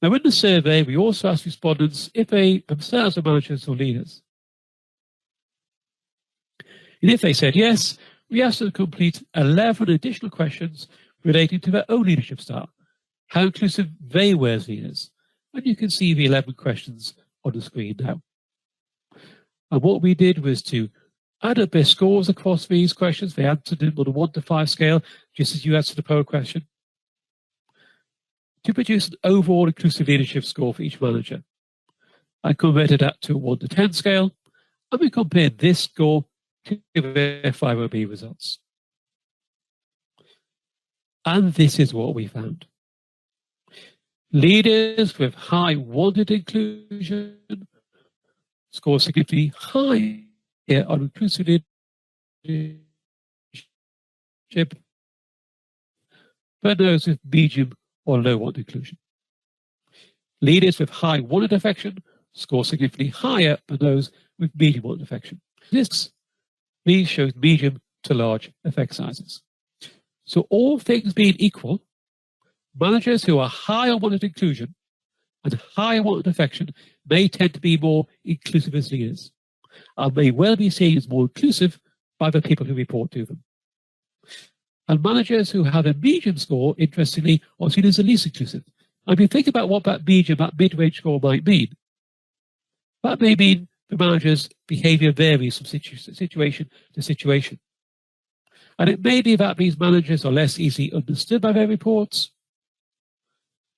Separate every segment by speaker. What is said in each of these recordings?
Speaker 1: Now, in the survey, we also asked respondents if they themselves are managers or leaders. And if they said yes, we asked them to complete 11 additional questions relating to their own leadership style, how inclusive they were as leaders. And you can see the 11 questions on the screen now. And what we did was to add up their scores across these questions. They answered them on a 1 to 5 scale, just as you answered the poll question, to produce an overall inclusive leadership score for each manager. I converted that to a 1 to 10 scale, and we compared this score to their FIRO-B results. And this is what we found. Leaders with high wanted inclusion score significantly higher on inclusive leadership than those with medium or low wanted inclusion. Leaders with high wanted affection score significantly higher than those with medium wanted affection. These show medium to large effect sizes. So all things being equal, managers who are high on wanted inclusion and high on wanted affection may tend to be more inclusive as leaders, and may well be seen as more inclusive by the people who report to them. And managers who have a medium score, interestingly, are seen as the least inclusive. And if you think about what that medium, that mid-range score might mean, that may mean the manager's behavior varies from situation to situation. And it may be that these managers are less easily understood by their reports,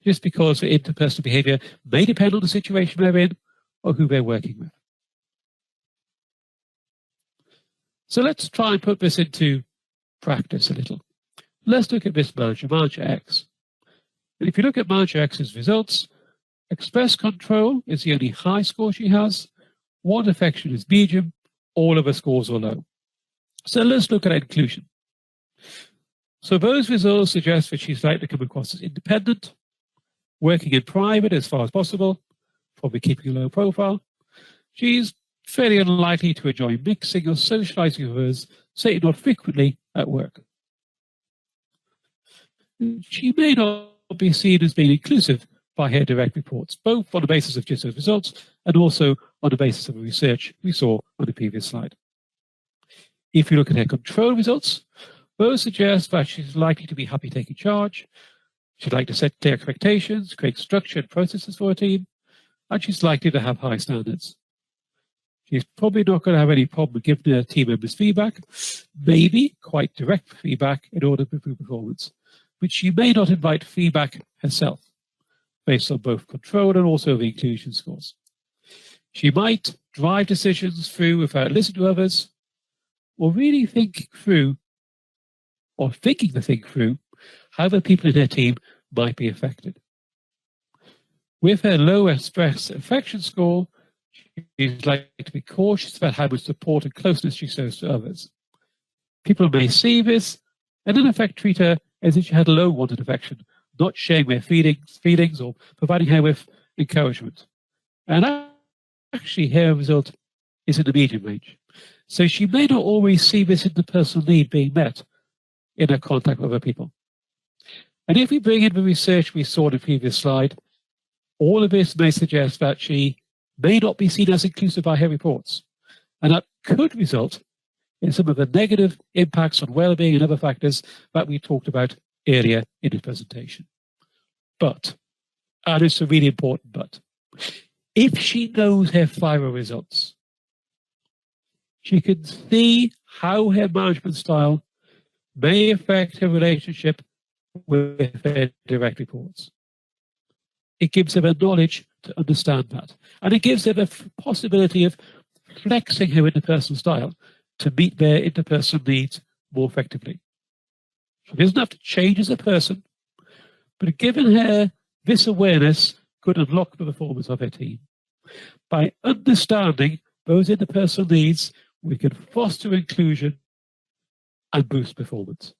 Speaker 1: just because their interpersonal behavior may depend on the situation they're in or who they're working with. So let's try and put this into practice a little. Let's look at this manager, Manager X. And if you look at Manager X's results, Express Control is the only high score she has. Wanted affection is medium. All of her scores are low. So let's look at inclusion. So those results suggest that she's likely to come across as independent, working in private as far as possible, probably keeping a low profile. She's fairly unlikely to enjoy mixing or socializing with others, certainly not frequently at work. She may not be seen as being inclusive by her direct reports, both on the basis of just those results and also on the basis of the research we saw on the previous slide. If you look at her control results, those suggest that she's likely to be happy taking charge. She'd like to set clear expectations, create structured processes for her team, and she's likely to have high standards. She's probably not going to have any problem giving her team members feedback, maybe quite direct feedback in order to improve performance, but she may not invite feedback herself, based on both control and also the inclusion scores. She might drive decisions through without listening to others, or really think through, or thinking to think through, how the people in her team might be affected. With her low express affection score, she's likely to be cautious about how much support and closeness she shows to others. People may see this and in effect treat her as if she had low wanted affection, not sharing their feelings or providing her with encouragement. And actually her result is in the medium range. So she may not always see this interpersonal need being met in her contact with other people. And if we bring in the research we saw in the previous slide, all of this may suggest that she may not be seen as inclusive by her reports. And that could result in some of the negative impacts on well-being and other factors that we talked about earlier in the presentation. But, and it's a really important but, if she knows her FIRO results, she can see how her management style may affect her relationship with her direct reports. It gives her the knowledge to understand that. And it gives her the possibility of flexing her interpersonal style to meet their interpersonal needs more effectively. She doesn't have to change as a person, but given her this awareness could unlock the performance of her team. By understanding those interpersonal needs, we can foster inclusion and boost performance.